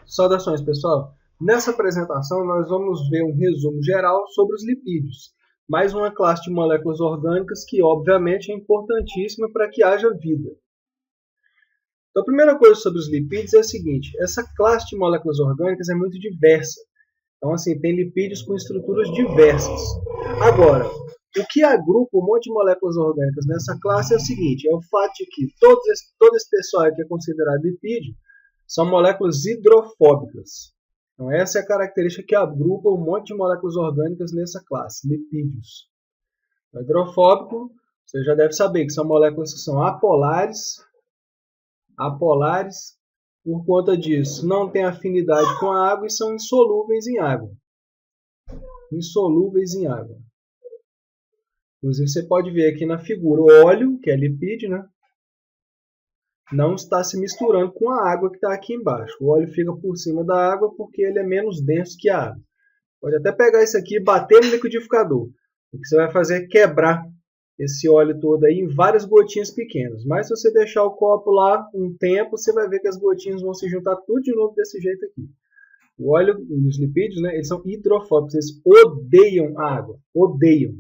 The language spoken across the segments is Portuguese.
Saudações, pessoal! Nessa apresentação, nós vamos ver um resumo geral sobre os lipídios, mais uma classe de moléculas orgânicas que, obviamente, é importantíssima para que haja vida. Então, a primeira coisa sobre os lipídios é a seguinte: essa classe de moléculas orgânicas é muito diversa. Então, assim, tem lipídios com estruturas diversas. Agora, o que agrupa um monte de moléculas orgânicas nessa classe é o seguinte: é o fato de que todo esse pessoal que é considerado lipídio são moléculas hidrofóbicas. Então, essa é a característica que agrupa um monte de moléculas orgânicas nessa classe, lipídios. O hidrofóbico, você já deve saber que são moléculas que são apolares, por conta disso, não têm afinidade com a água e são insolúveis em água. Insolúveis em água. Inclusive, você pode ver aqui na figura o óleo, que é lipídio, né? Não está se misturando com a água que está aqui embaixo. O óleo fica por cima da água porque ele é menos denso que a água. Pode até pegar isso aqui e bater no liquidificador. O que você vai fazer é quebrar esse óleo todo aí em várias gotinhas pequenas. Mas se você deixar o copo lá um tempo, você vai ver que as gotinhas vão se juntar tudo de novo desse jeito aqui. O óleo e os lipídios, né, eles são hidrofóbicos, eles odeiam a água. Odeiam.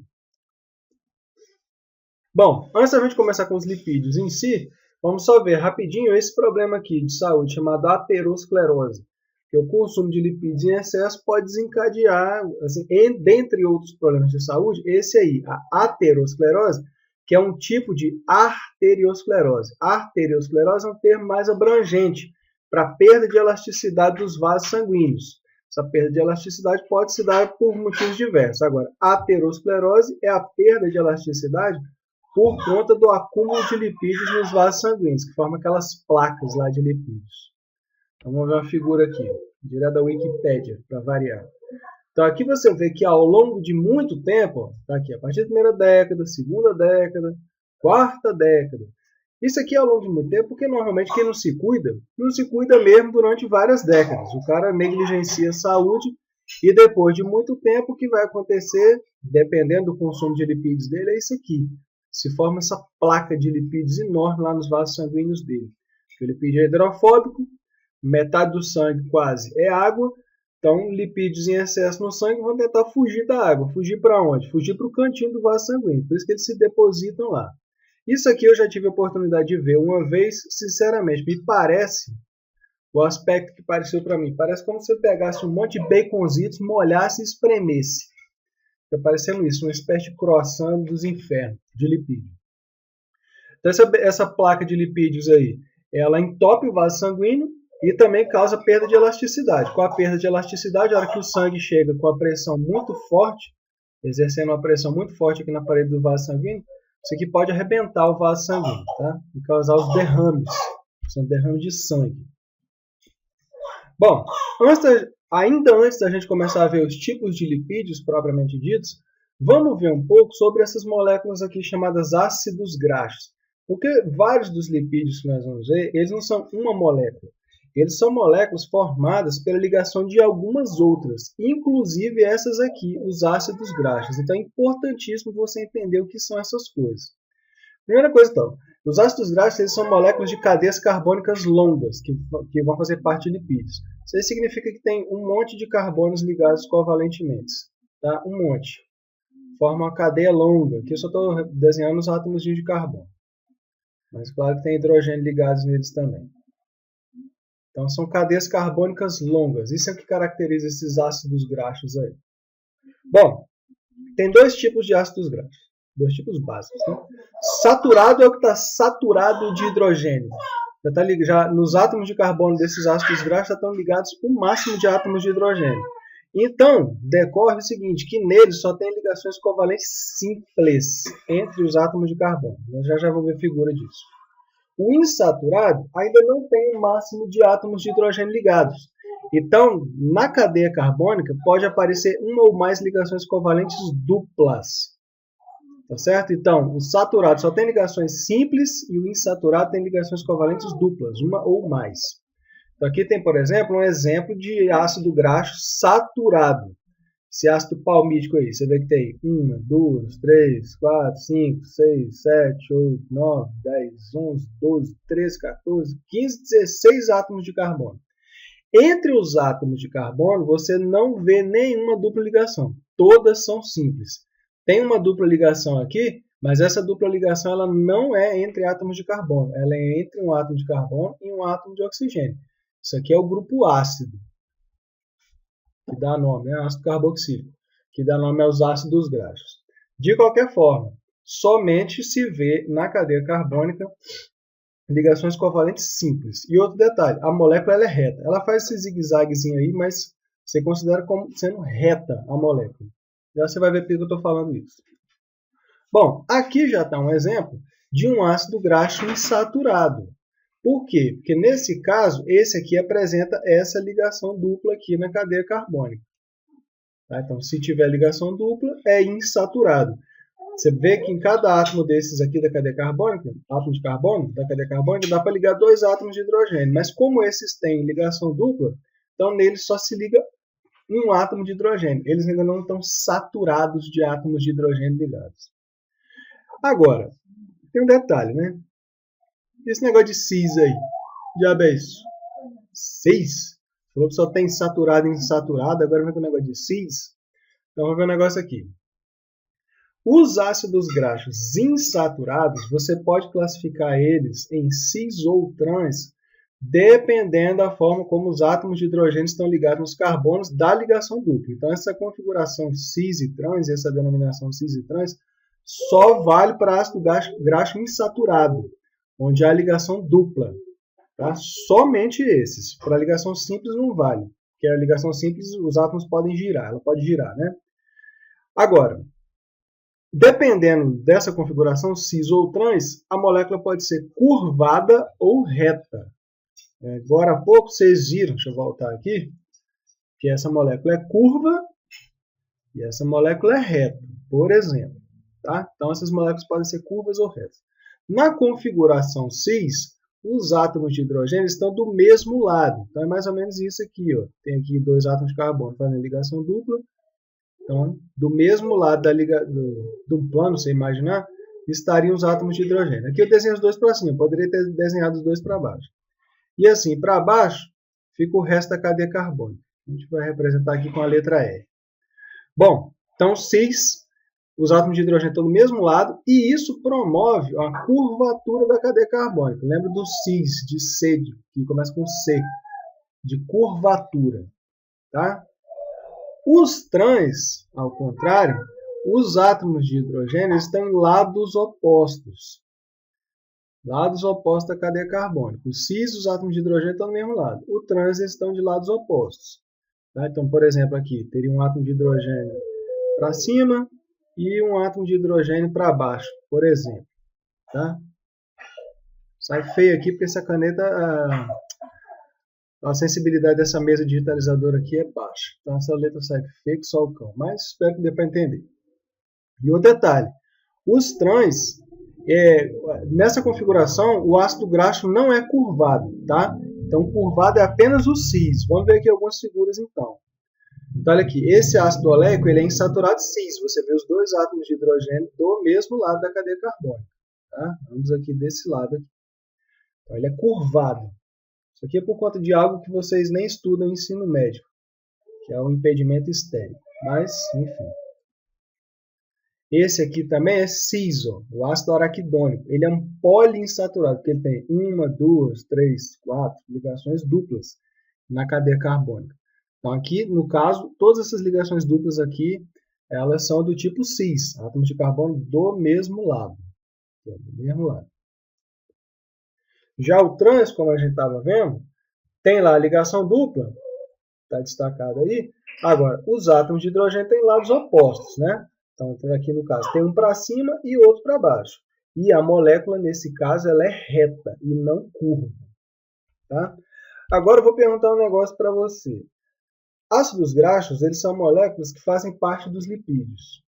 Bom, antes da gente começar com os lipídios em si, vamos só ver rapidinho esse problema aqui de saúde chamado aterosclerose. Que o consumo de lipídios em excesso pode desencadear, assim, dentre outros problemas de saúde, esse aí, a aterosclerose, que é um tipo de arteriosclerose. Arteriosclerose é um termo mais abrangente para perda de elasticidade dos vasos sanguíneos. Essa perda de elasticidade pode se dar por motivos diversos. Agora, aterosclerose é a perda de elasticidade por conta do acúmulo de lipídios nos vasos sanguíneos, que formam aquelas placas lá de lipídios. Então, vamos ver uma figura aqui, direto da Wikipédia, para variar. Então, aqui você vê que ao longo de muito tempo, tá aqui, a partir da primeira década, segunda década, quarta década, isso aqui ao longo de muito tempo, porque normalmente quem não se cuida mesmo durante várias décadas. O cara negligencia a saúde e depois de muito tempo, o que vai acontecer, dependendo do consumo de lipídios dele, é isso aqui. Se forma essa placa de lipídios enorme lá nos vasos sanguíneos dele. O lipídio é hidrofóbico, metade do sangue quase é água, então lipídios em excesso no sangue vão tentar fugir da água. Fugir para onde? Fugir para o cantinho do vaso sanguíneo, por isso que eles se depositam lá. Isso aqui eu já tive a oportunidade de ver uma vez, sinceramente, me parece, o aspecto que pareceu para mim, parece como se você pegasse um monte de baconzitos, molhasse e espremesse. Fica parecendo isso, uma espécie de croissant dos infernos, de lipídio. Então essa placa de lipídios aí, ela entope o vaso sanguíneo e também causa perda de elasticidade. Com a perda de elasticidade, a hora que o sangue chega com a pressão muito forte, exercendo uma pressão muito forte aqui na parede do vaso sanguíneo, isso aqui pode arrebentar o vaso sanguíneo, tá? E causar os derrames, são derrames de sangue. Bom, ainda antes da gente começar a ver os tipos de lipídios propriamente ditos, vamos ver um pouco sobre essas moléculas aqui chamadas ácidos graxos. Porque vários dos lipídios que nós vamos ver, eles não são uma molécula. Eles são moléculas formadas pela ligação de algumas outras, inclusive essas aqui, os ácidos graxos. Então é importantíssimo você entender o que são essas coisas. Primeira coisa, então, os ácidos graxos eles são moléculas de cadeias carbônicas longas, que vão fazer parte de lipídios. Isso aí significa que tem um monte de carbonos ligados covalentemente. Tá? Um monte. Forma uma cadeia longa. Aqui eu só estou desenhando os átomos de carbono. Mas claro que tem hidrogênio ligados neles também. Então são cadeias carbônicas longas. Isso é o que caracteriza esses ácidos graxos aí. Bom, tem dois tipos de ácidos graxos. Dois tipos básicos. Né? Saturado é o que está saturado de hidrogênio. Já nos átomos de carbono desses ácidos graxos já estão ligados o máximo de átomos de hidrogênio. Então, decorre o seguinte, que neles só tem ligações covalentes simples entre os átomos de carbono. Nós já vamos ver figura disso. O insaturado ainda não tem o máximo de átomos de hidrogênio ligados. Então, na cadeia carbônica, pode aparecer uma ou mais ligações covalentes duplas. Tá certo? Então, o saturado só tem ligações simples e o insaturado tem ligações covalentes duplas, uma ou mais. Então, aqui tem, por exemplo, um exemplo de ácido graxo saturado. Esse ácido palmítico aí, você vê que tem 1, 2, 3, 4, 5, 6, 7, 8, 9, 10, 11, 12, 13, 14, 15, 16 átomos de carbono. Entre os átomos de carbono, você não vê nenhuma dupla ligação. Todas são simples. Tem uma dupla ligação aqui, mas essa dupla ligação ela não é entre átomos de carbono. Ela é entre um átomo de carbono e um átomo de oxigênio. Isso aqui é o grupo ácido, que dá nome, ácido carboxílico, que dá nome aos ácidos graxos. De qualquer forma, somente se vê na cadeia carbônica ligações covalentes simples. E outro detalhe, a molécula ela é reta. Ela faz esse zigue-zaguezinho aí, mas você considera como sendo reta a molécula. Já você vai ver por que eu estou falando isso. Bom, aqui já está um exemplo de um ácido graxo insaturado. Por quê? Porque nesse caso, esse aqui apresenta essa ligação dupla aqui na cadeia carbônica. Tá? Então, se tiver ligação dupla, é insaturado. Você vê que em cada átomo desses aqui da cadeia carbônica, átomo de carbono da cadeia carbônica, dá para ligar dois átomos de hidrogênio. Mas como esses têm ligação dupla, então neles só se liga um átomo de hidrogênio. Eles ainda não estão saturados de átomos de hidrogênio ligados. Agora, tem um detalhe, né? Esse negócio de cis aí, diabo é isso? Cis? Falou que só tem saturado e insaturado, agora vai ter um negócio de cis. Então vamos ver um negócio aqui. Os ácidos graxos insaturados, você pode classificar eles em cis ou trans, dependendo da forma como os átomos de hidrogênio estão ligados nos carbonos da ligação dupla. Então, essa configuração cis e trans, essa denominação cis e trans, só vale para ácido graxo insaturado, onde há ligação dupla. Tá? Somente esses. Para ligação simples não vale, porque a ligação simples os átomos podem girar, ela pode girar, né? Agora, dependendo dessa configuração cis ou trans, a molécula pode ser curvada ou reta. Agora há pouco vocês viram, deixa eu voltar aqui, que essa molécula é curva e essa molécula é reta, por exemplo. Tá? Então essas moléculas podem ser curvas ou retas. Na configuração cis, os átomos de hidrogênio estão do mesmo lado. Então é mais ou menos isso aqui. Ó. Tem aqui dois átomos de carbono fazendo ligação dupla. Então, do mesmo lado do plano, você imaginar, estariam os átomos de hidrogênio. Aqui eu desenho os dois para cima, eu poderia ter desenhado os dois para baixo. E assim, para baixo, fica o resto da cadeia carbônica. A gente vai representar aqui com a letra R. Bom, então cis, os átomos de hidrogênio estão do mesmo lado, e isso promove a curvatura da cadeia carbônica. Lembra do cis, de C, que começa com C, de curvatura. Tá? Os trans, ao contrário, os átomos de hidrogênio estão em lados opostos. Lados opostos da cadeia carbônica. O cis, os átomos de hidrogênio estão do mesmo lado. O trans, eles estão de lados opostos. Tá? Então, por exemplo, aqui teria um átomo de hidrogênio para cima e um átomo de hidrogênio para baixo, por exemplo. Tá? Sai feio aqui porque essa caneta, a sensibilidade dessa mesa digitalizadora aqui é baixa. Então essa letra sai feia que só o cão. Mas espero que dê para entender. E outro detalhe. Os trans, nessa configuração, o ácido graxo não é curvado. Tá? Então curvado é apenas o cis. Vamos ver aqui algumas figuras então. Então olha aqui. Esse ácido oleico ele é insaturado cis. Você vê os dois átomos de hidrogênio do mesmo lado da cadeia carbônica. Tá? Vamos aqui desse lado. Aqui. Então ele é curvado. Isso aqui é por conta de algo que vocês nem estudam em ensino médio, que é o impedimento estéreo. Mas, enfim. Esse aqui também é cis, o ácido araquidônico. Ele é um poliinsaturado, porque ele tem 1, 2, 3, 4 ligações duplas na cadeia carbônica. Então aqui, no caso, todas essas ligações duplas aqui, elas são do tipo cis, átomos de carbono do mesmo lado. Do mesmo lado. Já o trans, como a gente estava vendo, tem lá a ligação dupla, está destacado aí. Agora, os átomos de hidrogênio têm lados opostos, né? Então, aqui no caso, tem um para cima e outro para baixo. E a molécula, nesse caso, ela é reta e não curva. Tá? Agora, eu vou perguntar um negócio para você. Ácidos graxos, eles são moléculas que fazem parte dos lipídios.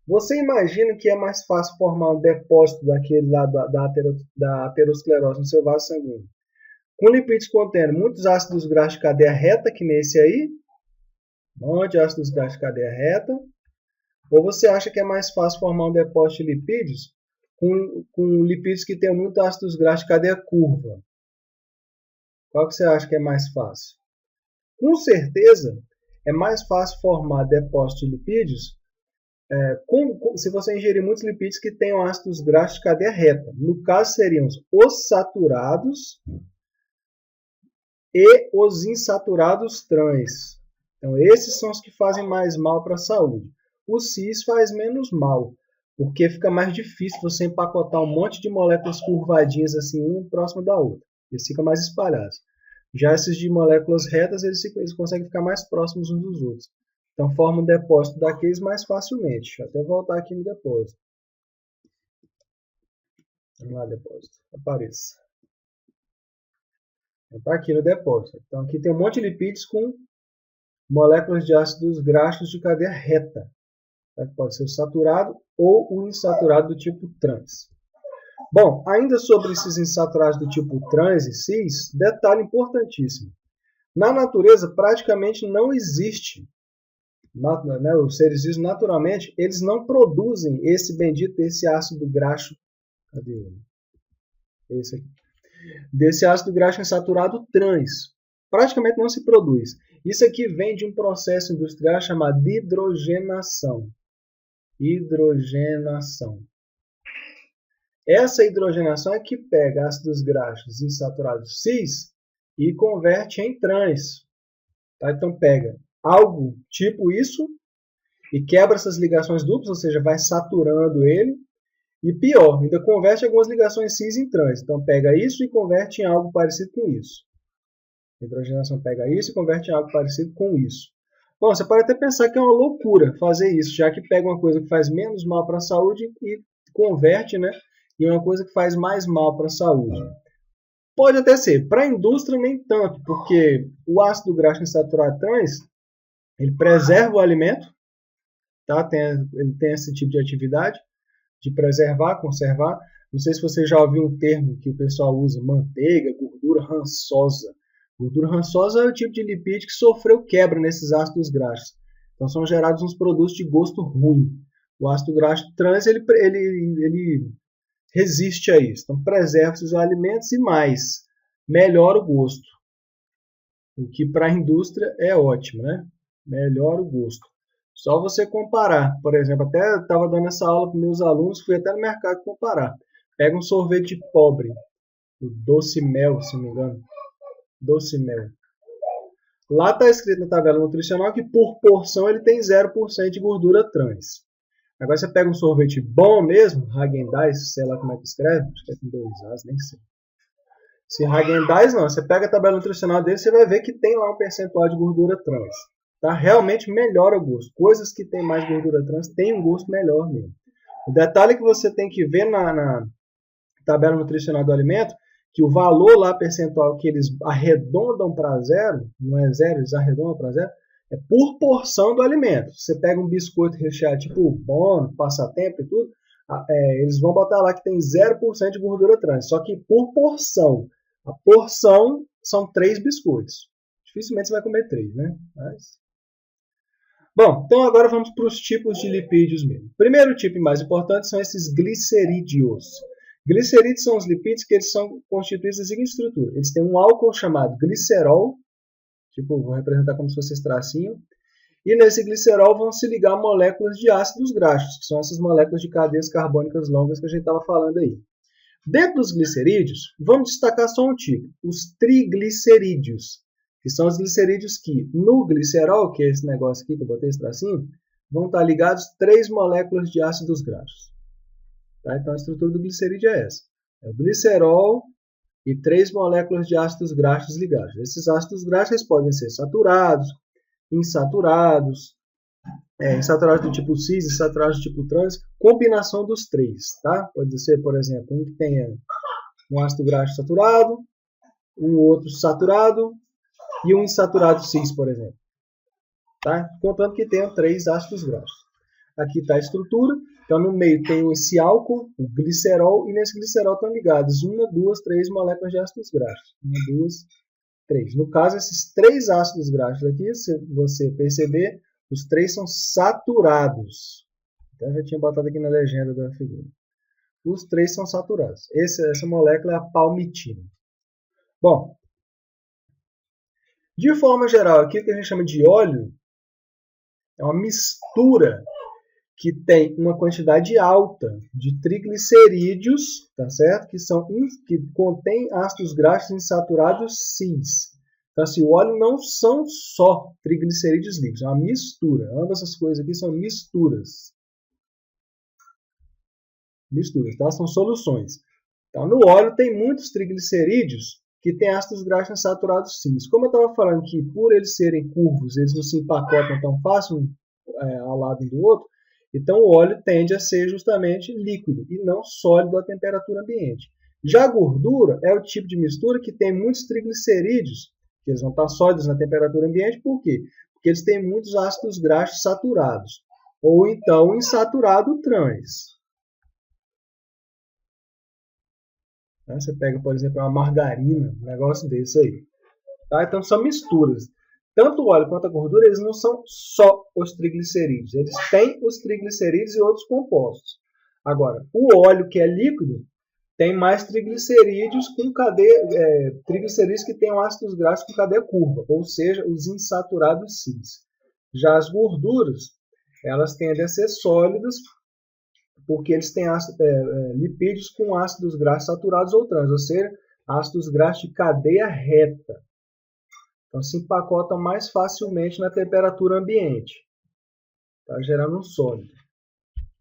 Você imagina que é mais fácil formar um depósito daquele lá da aterosclerose no seu vaso sanguíneo com lipídios contendo muitos ácidos graxos de cadeia reta, que nesse aí, um monte de ácidos graxos de cadeia reta, ou você acha que é mais fácil formar um depósito de lipídios com lipídios que tem muitos ácidos graxos de cadeia curva? Qual que você acha que é mais fácil? Com certeza, é mais fácil formar depósito de lipídios se você ingerir muitos lipídios que tenham ácidos graxos de cadeia reta. No caso, seriam os saturados e os insaturados trans. Então, esses são os que fazem mais mal para a saúde. O cis faz menos mal, porque fica mais difícil você empacotar um monte de moléculas curvadinhas assim, uma próxima da outra. Eles ficam mais espalhados. Já esses de moléculas retas, eles conseguem ficar mais próximos uns dos outros. Então, forma um depósito daqueles mais facilmente. Deixa eu até voltar aqui no depósito. Vamos lá, depósito. Apareça. Está aqui no depósito. Então, aqui tem um monte de lipídios com moléculas de ácidos graxos de cadeia reta. Pode ser o saturado ou o insaturado do tipo trans. Bom, ainda sobre esses insaturados do tipo trans e cis, detalhe importantíssimo. Na natureza, praticamente não existe. Os seres vivos, naturalmente, eles não produzem esse ácido graxo. Cadê ele? Esse aqui. Desse ácido graxo insaturado trans. Praticamente não se produz. Isso aqui vem de um processo industrial chamado hidrogenação. Hidrogenação. Essa hidrogenação é que pega ácidos graxos insaturados cis e converte em trans. Tá? Então pega algo tipo isso e quebra essas ligações duplas, ou seja, vai saturando ele. E pior, ainda converte algumas ligações cis em trans. Então pega isso e converte em algo parecido com isso. A hidrogenação pega isso e converte em algo parecido com isso. Bom, você pode até pensar que é uma loucura fazer isso, já que pega uma coisa que faz menos mal para a saúde e converte, né, em uma coisa que faz mais mal para a saúde. Pode até ser. Para a indústria, nem tanto, porque o ácido graxo insaturado trans, ele preserva o alimento, tá? Ele tem esse tipo de atividade, de preservar, conservar. Não sei se você já ouviu um termo que o pessoal usa, manteiga, gordura rançosa. Gordura rançosa é o tipo de lipídio que sofreu quebra nesses ácidos graxos. Então são gerados uns produtos de gosto ruim. O ácido graxo trans, ele resiste a isso. Então preserva esses alimentos e mais, melhora o gosto. O que para a indústria é ótimo, né? Melhora o gosto. Só você comparar, por exemplo, até estava dando essa aula para meus alunos, fui até no mercado comparar. Pega um sorvete pobre, o Doce Mel, se não me engano. Doce Mel. Lá está escrito na tabela nutricional que por porção ele tem 0% de gordura trans. Agora você pega um sorvete bom mesmo, Häagen-Dazs, sei lá como é que escreve, acho que é com 2 As, nem sei. Se Häagen-Dazs não, você pega a tabela nutricional dele, você vai ver que tem lá um percentual de gordura trans. Tá? Realmente melhora o gosto. Coisas que tem mais gordura trans têm um gosto melhor mesmo. O detalhe que você tem que ver na tabela nutricional do alimento, que o valor lá percentual que eles arredondam para zero, não é zero, eles arredondam para zero, é por porção do alimento. Você pega um biscoito recheado tipo Bono, Passatempo e tudo, eles vão botar lá que tem 0% de gordura trans, só que por porção. A porção são 3 biscoitos. Dificilmente você vai comer 3, né? Mas... Bom, então agora vamos para os tipos de lipídios mesmo. O primeiro tipo e mais importante são esses glicerídeos. Glicerídeos são os lipídios que eles são constituídos da seguinte estrutura. Eles têm um álcool chamado glicerol, tipo, vou representar como se fosse esse tracinho, e nesse glicerol vão se ligar moléculas de ácidos graxos, que são essas moléculas de cadeias carbônicas longas que a gente estava falando aí. Dentro dos glicerídeos, vamos destacar só um tipo, os triglicerídeos, que são os glicerídeos que, no glicerol, que é esse negócio aqui que eu botei esse tracinho, vão estar ligados 3 moléculas de ácidos graxos. Tá? Então a estrutura do glicerídeo é essa. É o glicerol e 3 moléculas de ácidos graxos ligados. Esses ácidos graxos podem ser saturados, insaturados, insaturados do tipo cis, insaturados do tipo trans, combinação dos 3. Tá? Pode ser, por exemplo, um que tenha um ácido graxo saturado, um outro saturado e um insaturado cis, por exemplo. Tá? Contando que tenham 3 ácidos graxos. Aqui está a estrutura. Então, no meio tem esse álcool, o glicerol, e nesse glicerol estão ligados 1, 2, 3 moléculas de ácidos graxos. 1, 2, 3. No caso, esses 3 ácidos graxos aqui, se você perceber, os 3 são saturados. Então, eu já tinha botado aqui na legenda da figura. Os 3 são saturados. Essa molécula é a palmitina. Bom, De forma geral, aqui o que a gente chama de óleo é uma mistura que tem uma quantidade alta de triglicerídeos, tá certo? Que contém ácidos graxos insaturados cis. Então, assim, o óleo não são só triglicerídeos líquidos, é uma mistura. Ambas essas coisas aqui são misturas. Misturas, tá? São soluções. Então, no óleo tem muitos triglicerídeos que têm ácidos graxos insaturados cis. Como eu estava falando que por eles serem curvos, eles não se empacotam tão fácil ao lado um do outro, então o óleo tende a ser justamente líquido e não sólido à temperatura ambiente. Já a gordura é o tipo de mistura que tem muitos triglicerídeos, que eles vão estar sólidos na temperatura ambiente, por quê? Porque eles têm muitos ácidos graxos saturados, ou então insaturado trans. Você pega, por exemplo, uma margarina, um negócio desse aí. Tá? Então são misturas. Tanto o óleo quanto a gordura, eles não são só os triglicerídeos. Eles têm os triglicerídeos e outros compostos. Agora, o óleo que é líquido tem mais triglicerídeos com triglicerídeos que têm ácidos graxos com cadeia curva, ou seja, os insaturados cis. Já as gorduras, elas tendem a ser sólidas porque eles têm lipídios com ácidos graxos saturados ou trans, ou seja, ácidos graxos de cadeia reta. Então, se empacotam mais facilmente na temperatura ambiente, tá? Gerando um sólido.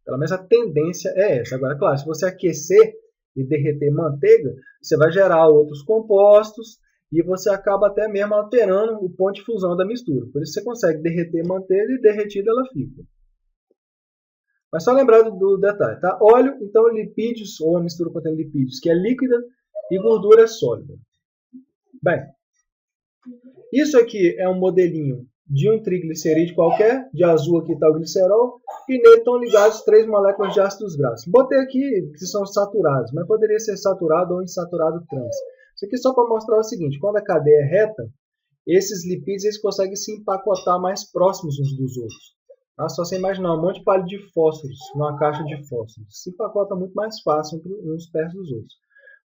Pelo menos a tendência é essa. Agora, claro, se você aquecer e derreter manteiga, você vai gerar outros compostos e você acaba até mesmo alterando o ponto de fusão da mistura. Por isso você consegue derreter manteiga e derretida ela fica. Mas só lembrar do detalhe, tá? Óleo, então lipídios, ou a mistura contendo lipídios, que é líquida, e gordura é sólida. Bem, isso aqui é um modelinho de um triglicerídeo qualquer, de azul aqui está o glicerol, e nele estão ligados 3 moléculas de ácidos graxos. Botei aqui que são saturados, mas poderia ser saturado ou insaturado trans. Isso aqui só para mostrar o seguinte, quando a cadeia é reta, esses lipídios eles conseguem se empacotar mais próximos uns dos outros. Tá? Só você imaginar um monte de palito de fósforos numa caixa de fósforos. Se empacota muito mais fácil uns perto dos outros.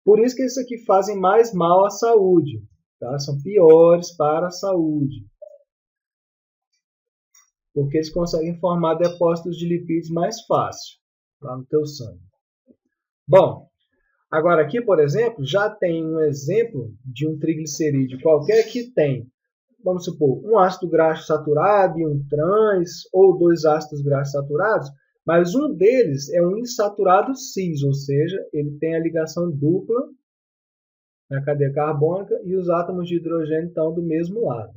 Por isso que isso aqui fazem mais mal à saúde. Tá? São piores para a saúde. Porque eles conseguem formar depósitos de lipídios mais fácil lá no teu sangue. Bom, agora aqui, por exemplo, já tem um exemplo de um triglicerídeo qualquer que tem, vamos supor, um ácido graxo saturado e um trans, ou 2 ácidos graxos saturados, mas um deles é um insaturado cis, ou seja, ele tem a ligação dupla na cadeia carbônica e os átomos de hidrogênio estão do mesmo lado.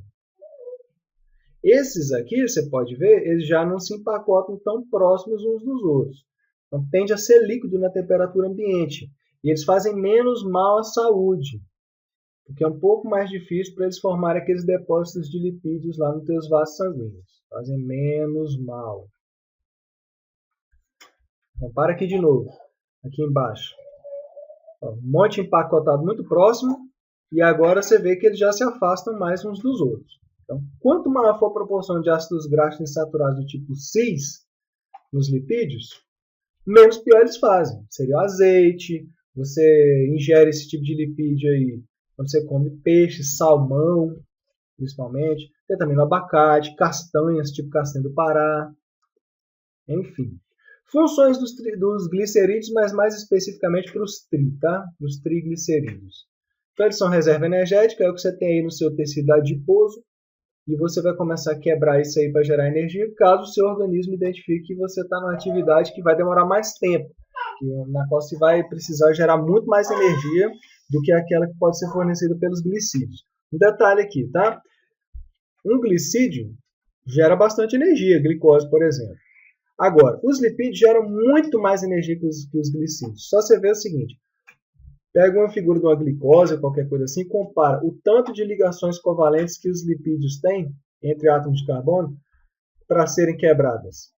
Esses aqui, você pode ver, eles já não se empacotam tão próximos uns dos outros. Então, tende a ser líquido na temperatura ambiente. E eles fazem menos mal à saúde, porque é um pouco mais difícil para eles formarem aqueles depósitos de lipídios lá nos teus vasos sanguíneos. Fazem menos mal. Então, para aqui de novo, aqui embaixo. Um monte empacotado muito próximo, e agora você vê que eles já se afastam mais uns dos outros. Então, quanto maior for a proporção de ácidos graxos insaturados do tipo cis nos lipídios, menos pior eles fazem. Seria o azeite, você ingere esse tipo de lipídio aí quando você come peixe, salmão, principalmente. Tem também no abacate, castanhas, tipo castanha do Pará. Enfim. Funções dos glicerídeos, mas mais especificamente para os tá? Os triglicerídeos. Então, eles são reserva energética, é o que você tem aí no seu tecido adiposo. E você vai começar a quebrar isso aí para gerar energia, caso o seu organismo identifique que você está numa atividade que vai demorar mais tempo, na qual você vai precisar gerar muito mais energia do que aquela que pode ser fornecida pelos glicídios. Um detalhe aqui, tá? Um glicídio gera bastante energia, glicose, por exemplo. Agora, os lipídios geram muito mais energia que os glicídios. Só você ver o seguinte, pega uma figura de uma glicose ou qualquer coisa assim e compara o tanto de ligações covalentes que os lipídios têm entre átomos de carbono para serem quebradas.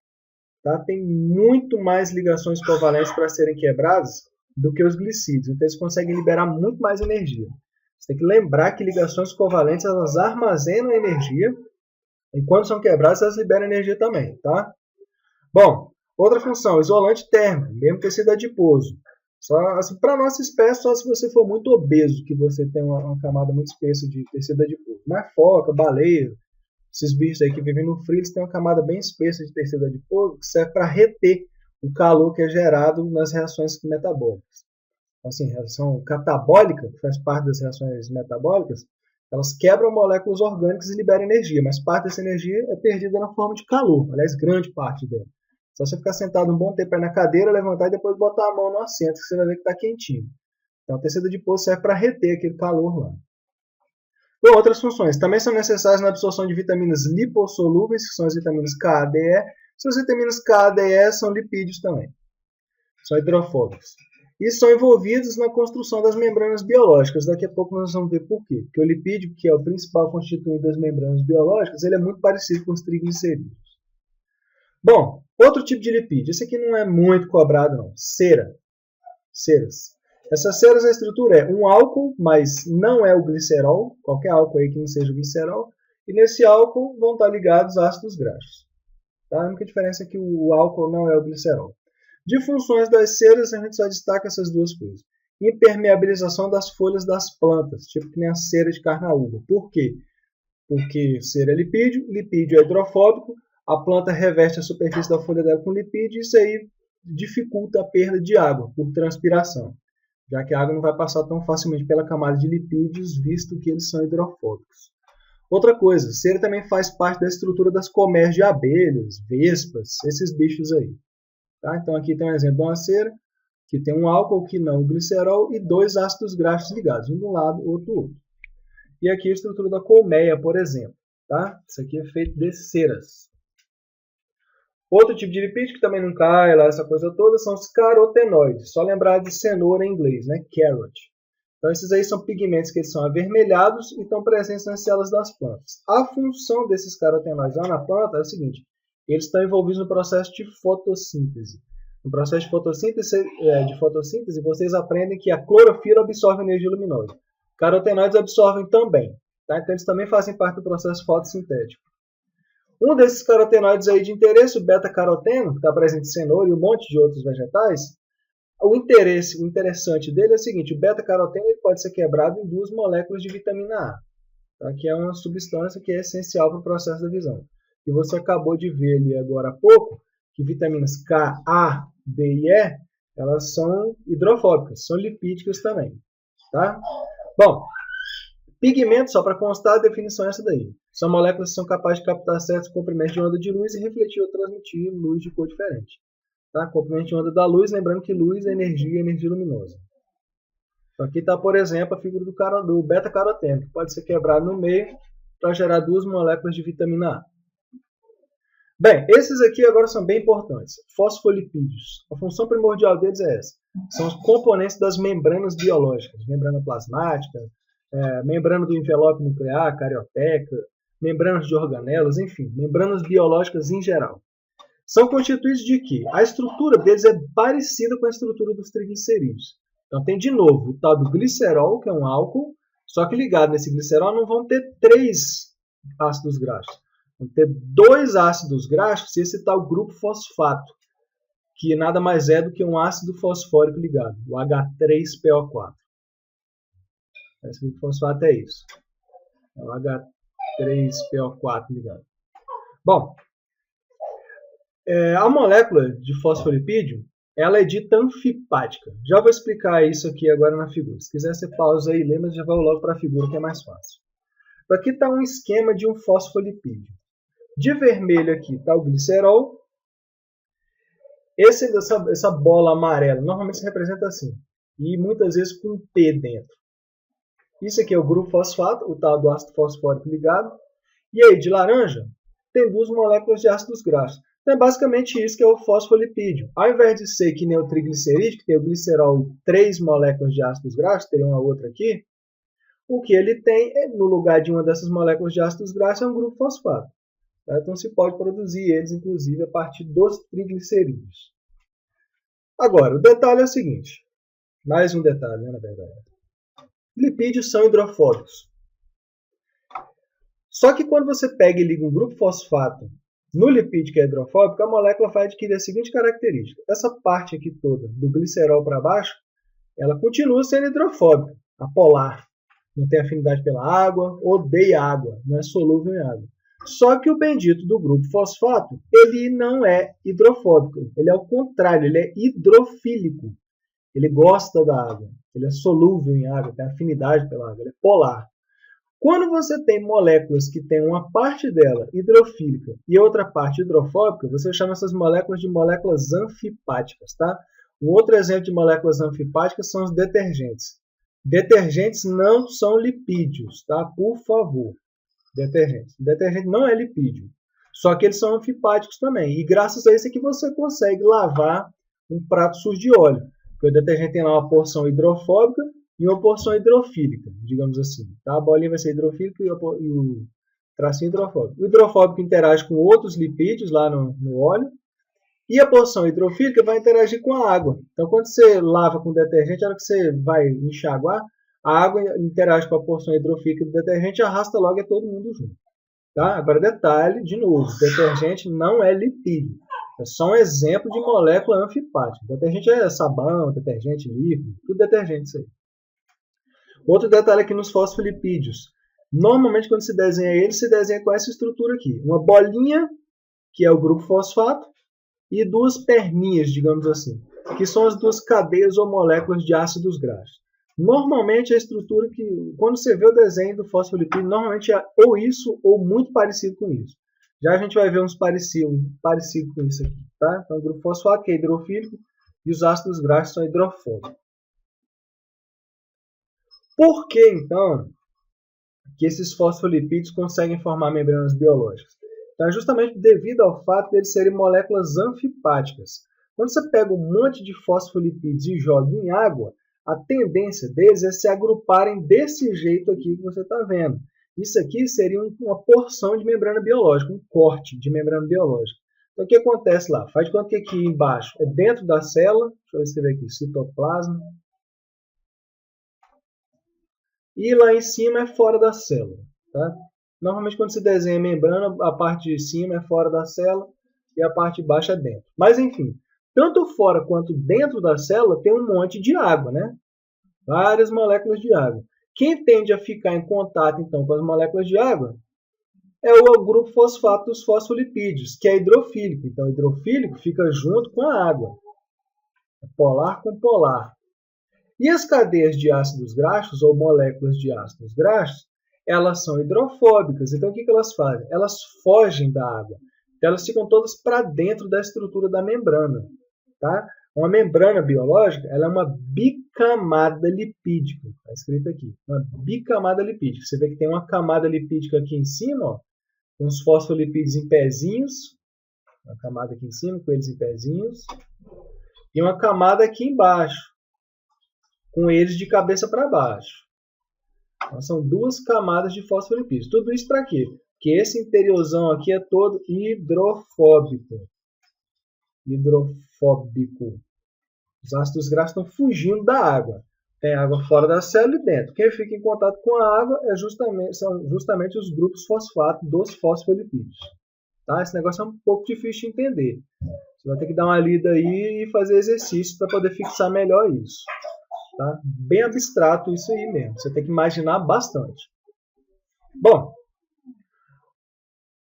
Tá? Tem muito mais ligações covalentes para serem quebradas do que os glicídios. Então, eles conseguem liberar muito mais energia. Você tem que lembrar que ligações covalentes elas armazenam energia e quando são quebradas elas liberam energia também. Tá? Bom, outra função, isolante térmico, mesmo tecido adiposo. Só assim, para nossa espécie, só se você for muito obeso, que você tem uma camada muito espessa de tecido adiposo. Mas foca, baleia, esses bichos aí que vivem no frio, eles têm uma camada bem espessa de tecido adiposo que serve para reter o calor que é gerado nas reações metabólicas. Assim, reação catabólica, que faz parte das reações metabólicas, elas quebram moléculas orgânicas e liberam energia, mas parte dessa energia é perdida na forma de calor, aliás, grande parte dela. Só você ficar sentado um bom tempo aí na cadeira, levantar e depois botar a mão no assento, que você vai ver que está quentinho. Então, o tecido adiposo serve para reter aquele calor lá. Bom, outras funções. Também são necessárias na absorção de vitaminas lipossolúveis, que são as vitaminas K, A, D, E. Essas vitaminas K, A, D, E são lipídios também. São hidrofóbicos. E são envolvidos na construção das membranas biológicas. Daqui a pouco nós vamos ver por quê. Porque o lipídio, que é o principal constituinte das membranas biológicas, ele é muito parecido com os triglicerídeos. Bom, outro tipo de lipídio. Esse aqui não é muito cobrado, não. Cera. Ceras. Essas ceras, a estrutura é um álcool, mas não é o glicerol. Qualquer álcool aí que não seja o glicerol. E nesse álcool vão estar ligados ácidos graxos. Tá? A única diferença é que o álcool não é o glicerol. De funções das ceras, a gente só destaca essas duas coisas. Impermeabilização das folhas das plantas, tipo que nem a cera de carnaúba. Por quê? Porque cera é lipídio, lipídio é hidrofóbico, a planta reveste a superfície da folha dela com lipídio e isso aí dificulta a perda de água por transpiração, já que a água não vai passar tão facilmente pela camada de lipídios, visto que eles são hidrofóbicos. Outra coisa, cera também faz parte da estrutura das colmeias de abelhas, vespas, esses bichos aí. Tá? Então aqui tem um exemplo de uma cera que tem um álcool que não o glicerol e dois ácidos graxos ligados, um de um lado, outro do outro. E aqui a estrutura da colmeia, por exemplo. Tá? Isso aqui é feito de ceras. Outro tipo de lipídio que também não cai lá, essa coisa toda, são os carotenoides. Só lembrar de cenoura em inglês, né? Carrot. Então esses aí são pigmentos que eles são avermelhados e estão presentes nas células das plantas. A função desses carotenoides lá na planta é o seguinte: eles estão envolvidos no processo de fotossíntese. No processo de fotossíntese, vocês aprendem que a clorofila absorve energia luminosa. Carotenoides absorvem também. Tá? Então eles também fazem parte do processo fotossintético. Um desses carotenoides aí de interesse, o beta-caroteno, que está presente em cenoura e um monte de outros vegetais, o interessante dele é o seguinte: o beta-caroteno pode ser quebrado em duas moléculas de vitamina A, tá? Que é uma substância que é essencial para o processo da visão. E você acabou de ver ali agora há pouco que vitaminas K, A, D e E, elas são hidrofóbicas, são lipídicas também. Tá? Bom, pigmentos, só para constar, a definição é essa daí. São moléculas que são capazes de captar certos comprimentos de onda de luz e refletir ou transmitir luz de cor diferente. Tá? Comprimento de onda da luz, lembrando que luz é energia luminosa. Então aqui está, por exemplo, a figura do beta-caroteno, que pode ser quebrado no meio para gerar duas moléculas de vitamina A. Bem, esses aqui agora são bem importantes. Fosfolipídios. A função primordial deles é essa. São os componentes das membranas biológicas. Membrana plasmática, membrana do envelope nuclear, carioteca, membranas de organelas, enfim, membranas biológicas em geral. São constituídos de que a estrutura deles é parecida com a estrutura dos triglicerídeos. Então tem de novo o tal do glicerol, que é um álcool, só que ligado nesse glicerol não vão ter 3 ácidos graxos. Vão ter 2 ácidos graxos e esse tal grupo fosfato, que nada mais é do que um ácido fosfórico ligado, o H3PO4. Esse grupo fosfato é isso. É o H3PO4 ligado. Bom, a molécula de fosfolipídio, ela é dita anfipática. Já vou explicar isso aqui agora na figura. Se quiser, você pausa aí e lê, mas já vou logo para a figura que é mais fácil. Então, aqui está um esquema de um fosfolipídio. De vermelho aqui está o glicerol. Essa bola amarela normalmente se representa assim. E muitas vezes com um P dentro. Isso aqui é o grupo fosfato, o tal do ácido fosfórico ligado. E aí, de laranja, tem 2 moléculas de ácidos graxos. Então é basicamente isso que é o fosfolipídio. Ao invés de ser que nem o triglicerídeo, que tem o glicerol e 3 moléculas de ácidos graxos, tem uma outra aqui, o que ele tem, no lugar de uma dessas moléculas de ácidos graxos, é um grupo fosfato. Tá? Então se pode produzir eles, inclusive, a partir dos triglicerídeos. Agora, o detalhe é o seguinte. Mais um detalhe, né, na verdade. Lipídios são hidrofóbicos. Só que quando você pega e liga um grupo fosfato no lipídio que é hidrofóbico, a molécula vai adquirir a seguinte característica. Essa parte aqui toda, do glicerol para baixo, ela continua sendo hidrofóbica, apolar. Não tem afinidade pela água, odeia água, não é solúvel em água. Só que o bendito do grupo fosfato, ele não é hidrofóbico, ele é o contrário, ele é hidrofílico. Ele gosta da água, ele é solúvel em água, tem afinidade pela água, ele é polar. Quando você tem moléculas que têm uma parte dela hidrofílica e outra parte hidrofóbica, você chama essas moléculas de moléculas anfipáticas, tá? Um outro exemplo de moléculas anfipáticas são os detergentes. Detergentes não são lipídios, tá? Por favor. Detergente. Detergente não é lipídio. Só que eles são anfipáticos também. E graças a isso é que você consegue lavar um prato sujo de óleo. Porque o detergente tem lá uma porção hidrofóbica e uma porção hidrofílica, digamos assim. Tá? A bolinha vai ser hidrofílica e o tracinho hidrofóbico. O hidrofóbico interage com outros lipídios lá no óleo. E a porção hidrofílica vai interagir com a água. Então, quando você lava com detergente, na hora que você vai enxaguar, a água interage com a porção hidrofílica do detergente e arrasta logo é todo mundo junto. Tá? Agora, detalhe, de novo, detergente não é lipídio. É só um exemplo de molécula anfipática. Detergente é sabão, detergente líquido, tudo detergente isso aí. Outro detalhe aqui nos fosfolipídios. Normalmente, quando se desenha ele, se desenha com essa estrutura aqui. Uma bolinha, que é o grupo fosfato, e duas perninhas, digamos assim, que são as duas cadeias ou moléculas de ácidos graxos. Normalmente a estrutura que, quando você vê o desenho do fosfolipídio, normalmente é ou isso ou muito parecido com isso. Já a gente vai ver uns parecidos com isso aqui, tá? Então o grupo fosfato que é hidrofílico e os ácidos graxos são hidrofóbicos. Por que então que esses fosfolipídios conseguem formar membranas biológicas? Então, é justamente devido ao fato de eles serem moléculas anfipáticas. Quando você pega um monte de fosfolipídios e joga em água, a tendência deles é se agruparem desse jeito aqui que você está vendo. Isso aqui seria uma porção de membrana biológica, um corte de membrana biológica. Então, o que acontece lá? Faz de conta que aqui embaixo é dentro da célula, deixa eu escrever aqui, citoplasma. E lá em cima é fora da célula, tá? Normalmente, quando se desenha a membrana, a parte de cima é fora da célula e a parte de baixo é dentro. Mas, enfim, tanto fora quanto dentro da célula tem um monte de água, né? Várias moléculas de água. Quem tende a ficar em contato, então, com as moléculas de água é o grupo fosfato dos fosfolipídios, que é hidrofílico. Então, o hidrofílico fica junto com a água. É polar com polar. E as cadeias de ácidos graxos, ou moléculas de ácidos graxos, elas são hidrofóbicas. Então, o que elas fazem? Elas fogem da água. Então, elas ficam todas para dentro da estrutura da membrana. Tá? Uma membrana biológica ela é uma bicamada lipídica. Está escrito aqui. Uma bicamada lipídica. Você vê que tem uma camada lipídica aqui em cima, ó, com os fosfolipídios em pezinhos. Uma camada aqui em cima, com eles em pezinhos. E uma camada aqui embaixo, com eles de cabeça para baixo. Então, são duas camadas de fosfolipídios. Tudo isso para quê? Porque esse interiorzão aqui é todo hidrofóbico. Hidrofóbico. Os ácidos graxos estão fugindo da água. Tem água fora da célula e dentro. Quem fica em contato com a água são justamente os grupos fosfato dos fosfolipídios. Tá? Esse negócio é um pouco difícil de entender. Você vai ter que dar uma lida aí e fazer exercício para poder fixar melhor isso. Tá? Bem abstrato isso aí mesmo. Você tem que imaginar bastante. Bom,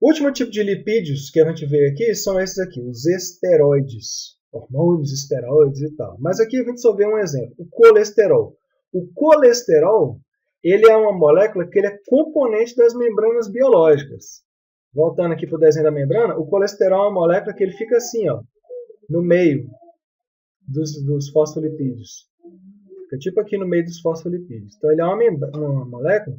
o último tipo de lipídios que a gente vê aqui são esses aqui, os esteroides. Hormônios, esteroides e tal. Mas aqui a gente só vê um exemplo. O colesterol. O colesterol ele é uma molécula que ele é componente das membranas biológicas. Voltando aqui para o desenho da membrana, o colesterol é uma molécula que ele fica assim, ó, no meio dos fosfolipídios. Fica tipo aqui no meio dos fosfolipídios. Então ele é uma molécula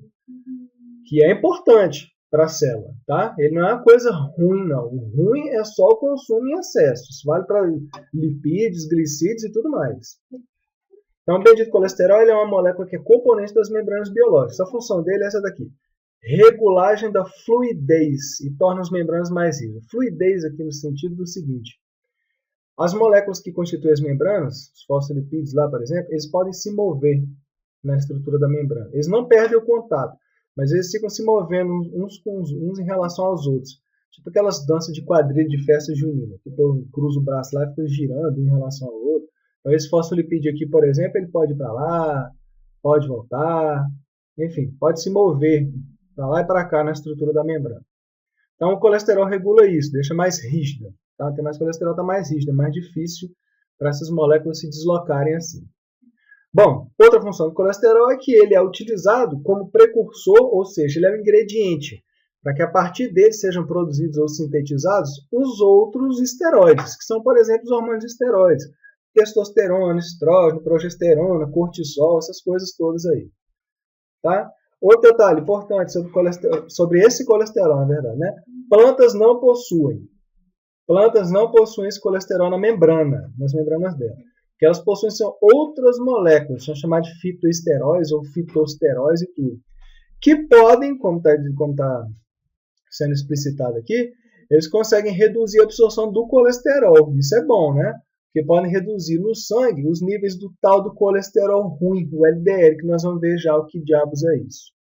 que é importante para a célula, tá? Ele não é uma coisa ruim, não. O ruim é só o consumo em excesso. Isso vale para lipídios, glicídios e tudo mais. Então, o bendito colesterol ele é uma molécula que é componente das membranas biológicas. A função dele é essa daqui. Regulagem da fluidez e torna as membranas mais rígidas. Fluidez aqui no sentido do seguinte. As moléculas que constituem as membranas, os fosfolipídios lá, por exemplo, eles podem se mover na estrutura da membrana. Eles não perdem o contato, mas eles ficam se movendo uns em relação aos outros. Tipo aquelas danças de quadrilha de festa junina. Que o povo cruza o braço lá e fica girando um em relação ao outro. Então, esse fosfolipídio aqui, por exemplo, ele pode ir para lá, pode voltar, enfim, pode se mover para lá e para cá na estrutura da membrana. Então, o colesterol regula isso, deixa mais rígida. Tá? Tem mais colesterol, está mais rígida, mais difícil para essas moléculas se deslocarem assim. Bom, outra função do colesterol é que ele é utilizado como precursor, ou seja, ele é um ingrediente para que a partir dele sejam produzidos ou sintetizados os outros esteroides, que são, por exemplo, os hormônios esteroides. Testosterona, estrógeno, progesterona, cortisol, essas coisas todas aí. Tá? Outro detalhe importante sobre esse colesterol, na verdade, né? Plantas não possuem esse colesterol na membrana, nas membranas dela. O que elas possuem são outras moléculas, são chamadas de fitoesteróis ou fitosteróis e tudo, que podem, como está sendo explicitado aqui, eles conseguem reduzir a absorção do colesterol. Isso é bom, né? Porque podem reduzir no sangue os níveis do tal do colesterol ruim, o LDL, que nós vamos ver já o que diabos é isso.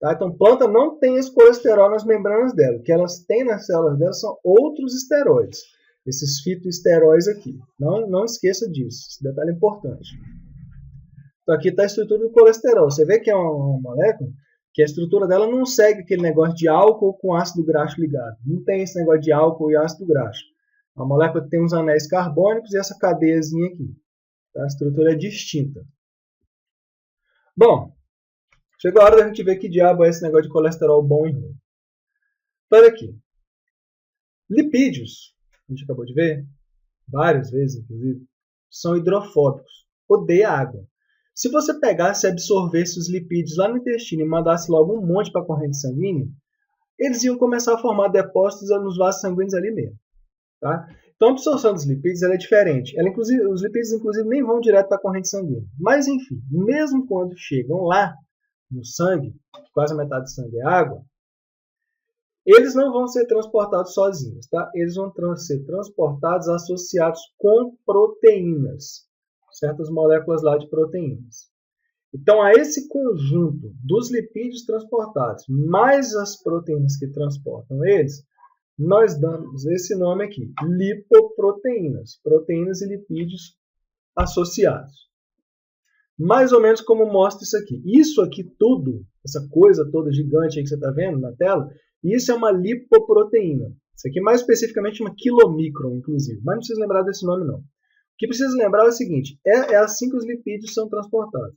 Tá? Então, planta não tem esse colesterol nas membranas dela. O que elas têm nas células dela são outros esteroides, esses fitoesteróis aqui. Não esqueça disso, esse detalhe é importante. Então, aqui está a estrutura do colesterol. Você vê que é uma molécula que a estrutura dela não segue aquele negócio de álcool com ácido graxo ligado. Não tem esse negócio de álcool e ácido graxo. A molécula tem uns anéis carbônicos e essa cadeiazinha aqui. Tá? A estrutura é distinta. Bom, chegou a hora da gente ver que diabo é esse negócio de colesterol bom e ruim. Olha aqui. Lipídios, a gente acabou de ver, várias vezes inclusive, são hidrofóbicos. Odeia água. Se você pegasse e absorvesse os lipídios lá no intestino e mandasse logo um monte para a corrente sanguínea, eles iam começar a formar depósitos nos vasos sanguíneos ali mesmo. Tá? Então a absorção dos lipídios ela é diferente. Os lipídios, inclusive, nem vão direto para a corrente sanguínea. Mas, enfim, mesmo quando chegam lá, no sangue, quase a metade do sangue é água, eles não vão ser transportados sozinhos. Tá? Eles vão ser transportados associados com proteínas. Certas moléculas lá de proteínas. Então, a esse conjunto dos lipídios transportados, mais as proteínas que transportam eles, nós damos esse nome aqui, lipoproteínas, proteínas e lipídios associados. Mais ou menos como mostra isso aqui. Isso aqui tudo, essa coisa toda gigante aí que você está vendo na tela, isso é uma lipoproteína. Isso aqui mais especificamente uma quilomicron, inclusive. Mas não precisa lembrar desse nome, não. O que precisa lembrar é o seguinte, é assim que os lipídios são transportados.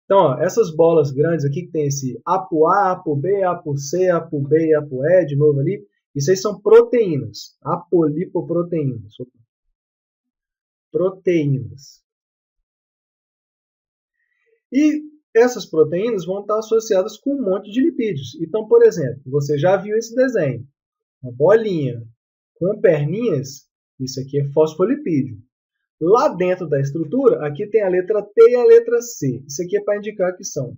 Então, ó, essas bolas grandes aqui que tem esse ApoA, ApoB, ApoC, ApoB e ApoE, de novo ali, isso aí são proteínas, apolipoproteínas. Proteínas. E essas proteínas vão estar associadas com um monte de lipídios. Então, por exemplo, você já viu esse desenho. Uma bolinha com perninhas, isso aqui é fosfolipídio. Lá dentro da estrutura, aqui tem a letra T e a letra C. Isso aqui é para indicar que são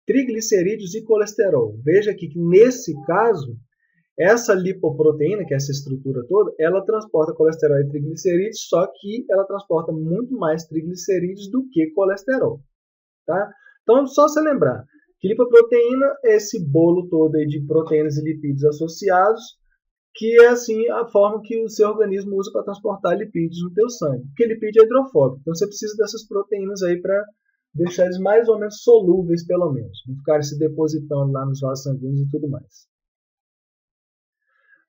triglicerídeos e colesterol. Veja aqui que nesse caso, essa lipoproteína, que é essa estrutura toda, ela transporta colesterol e triglicerídeos, só que ela transporta muito mais triglicerídeos do que colesterol. Tá? Então, só você lembrar que lipoproteína é esse bolo todo aí de proteínas e lipídios associados, que é assim a forma que o seu organismo usa para transportar lipídios no teu sangue. Porque lipídio é hidrofóbico, então você precisa dessas proteínas aí para deixar eles mais ou menos solúveis, pelo menos. Não ficarem se depositando lá nos vasos sanguíneos e tudo mais.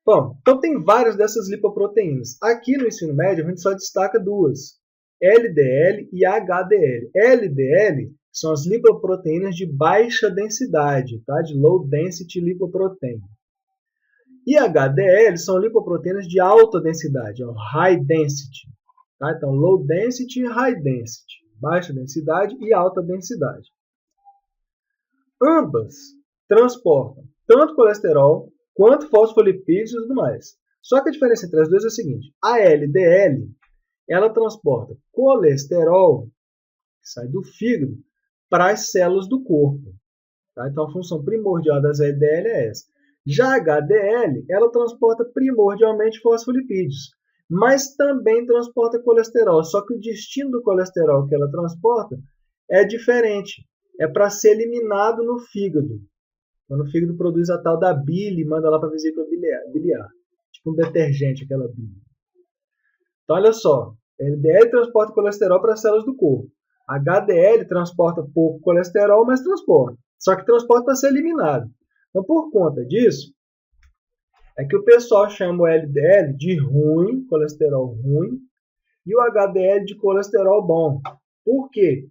Bom, então tem várias dessas lipoproteínas. Aqui no ensino médio a gente só destaca duas, LDL e HDL. LDL são as lipoproteínas de baixa densidade, tá? De low density lipoprotein. E HDL são lipoproteínas de alta densidade, high density. Tá? Então, low density e high density. Baixa densidade e alta densidade. Ambas transportam tanto colesterol quanto fosfolipídios e tudo mais. Só que a diferença entre as duas é a seguinte. A LDL, ela transporta colesterol, que sai do fígado, para as células do corpo. Tá? Então, a função primordial das LDL é essa. Já a HDL, ela transporta primordialmente fosfolipídios, mas também transporta colesterol. Só que o destino do colesterol que ela transporta é diferente. É para ser eliminado no fígado. Quando o fígado produz a tal da bile, manda lá para a vesícula biliar. Tipo um detergente, aquela bile. Então, olha só. LDL transporta colesterol para as células do corpo. HDL transporta pouco colesterol, mas transporta. Só que transporta para ser eliminado. Então, por conta disso, é que o pessoal chama o LDL de ruim, colesterol ruim, e o HDL de colesterol bom. Por quê?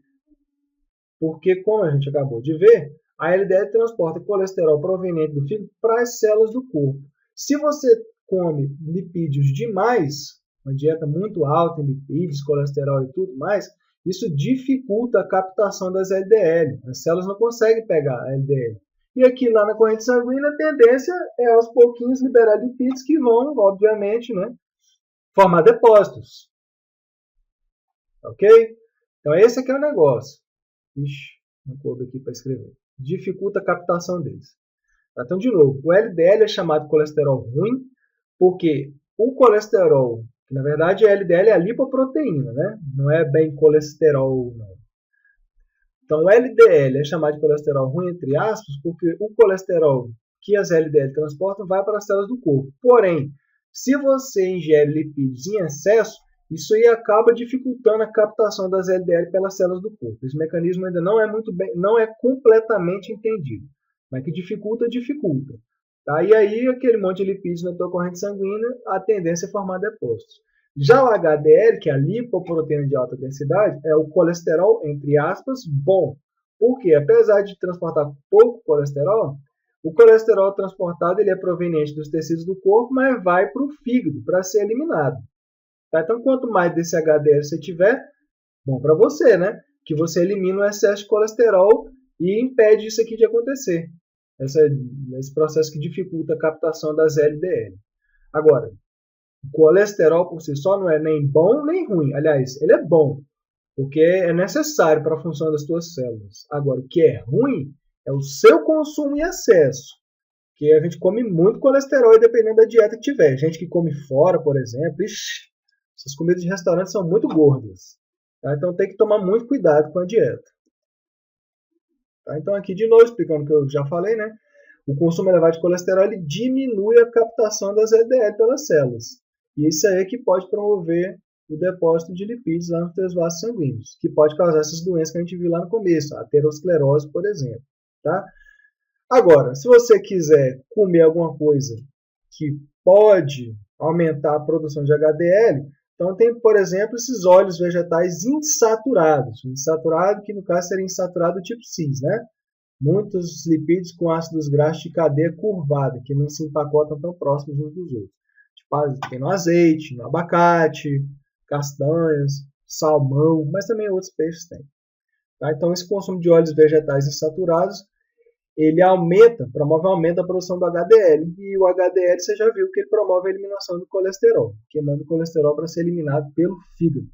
Porque, como a gente acabou de ver, a LDL transporta colesterol proveniente do fígado para as células do corpo. Se você come lipídios demais, uma dieta muito alta em lipídios, colesterol e tudo mais, isso dificulta a captação das LDL. As células não conseguem pegar a LDL. E aqui lá na corrente sanguínea, a tendência é aos pouquinhos liberar lipídios que vão, obviamente, né, formar depósitos. Ok? Então esse aqui é o negócio. Ixi, não coube aqui para escrever. Dificulta a captação deles. Então, de novo, o LDL é chamado de colesterol ruim porque o colesterol, que na verdade a LDL é a lipoproteína, né? Não é bem colesterol, não. Então, o LDL é chamado de colesterol ruim, entre aspas, porque o colesterol que as LDL transportam vai para as células do corpo. Porém, se você ingere lipídios em excesso, isso aí acaba dificultando a captação das LDL pelas células do corpo. Esse mecanismo ainda não é muito bem, não é completamente entendido, mas que dificulta, dificulta. Tá? E aí, aquele monte de lipídios na tua corrente sanguínea, a tendência é formar depósitos. Já o HDL, que é a lipoproteína de alta densidade, é o colesterol, entre aspas, bom. Porque, apesar de transportar pouco colesterol, o colesterol transportado ele é proveniente dos tecidos do corpo, mas vai para o fígado para ser eliminado. Tá? Então, quanto mais desse HDL você tiver, bom para você, né? Que você elimina o excesso de colesterol e impede isso aqui de acontecer. Esse processo que dificulta a captação das LDL. Agora, o colesterol por si só não é nem bom nem ruim. Aliás, ele é bom, porque é necessário para a função das suas células. Agora, o que é ruim é o seu consumo em excesso. Porque a gente come muito colesterol dependendo da dieta que tiver. Gente que come fora, por exemplo, essas comidas de restaurante são muito gordas. Tá? Então tem que tomar muito cuidado com a dieta. Tá? Então aqui de novo, explicando o que eu já falei, né? O consumo elevado de colesterol ele diminui a captação das LDL pelas células. E isso aí é que pode promover o depósito de lipídios lá nos teus vasos sanguíneos, que pode causar essas doenças que a gente viu lá no começo, a aterosclerose, por exemplo. Tá? Agora, se você quiser comer alguma coisa que pode aumentar a produção de HDL, então tem, por exemplo, esses óleos vegetais insaturados. Insaturado, que no caso seria insaturado tipo cis, né? Muitos lipídios com ácidos graxos de cadeia curvada, que não se empacotam tão próximos uns dos outros. Tipo, tem no azeite, no abacate, castanhas, salmão, mas também outros peixes têm. Tá? Então, esse consumo de óleos vegetais insaturados, ele promove o aumento da produção do HDL. E o HDL, você já viu que ele promove a eliminação do colesterol, queimando o colesterol para ser eliminado pelo fígado.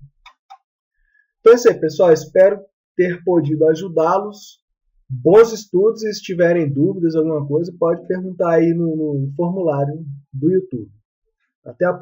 Então é isso aí, pessoal. Espero ter podido ajudá-los. Bons estudos, e se tiverem dúvidas, alguma coisa, pode perguntar aí no formulário do YouTube. Até a próxima.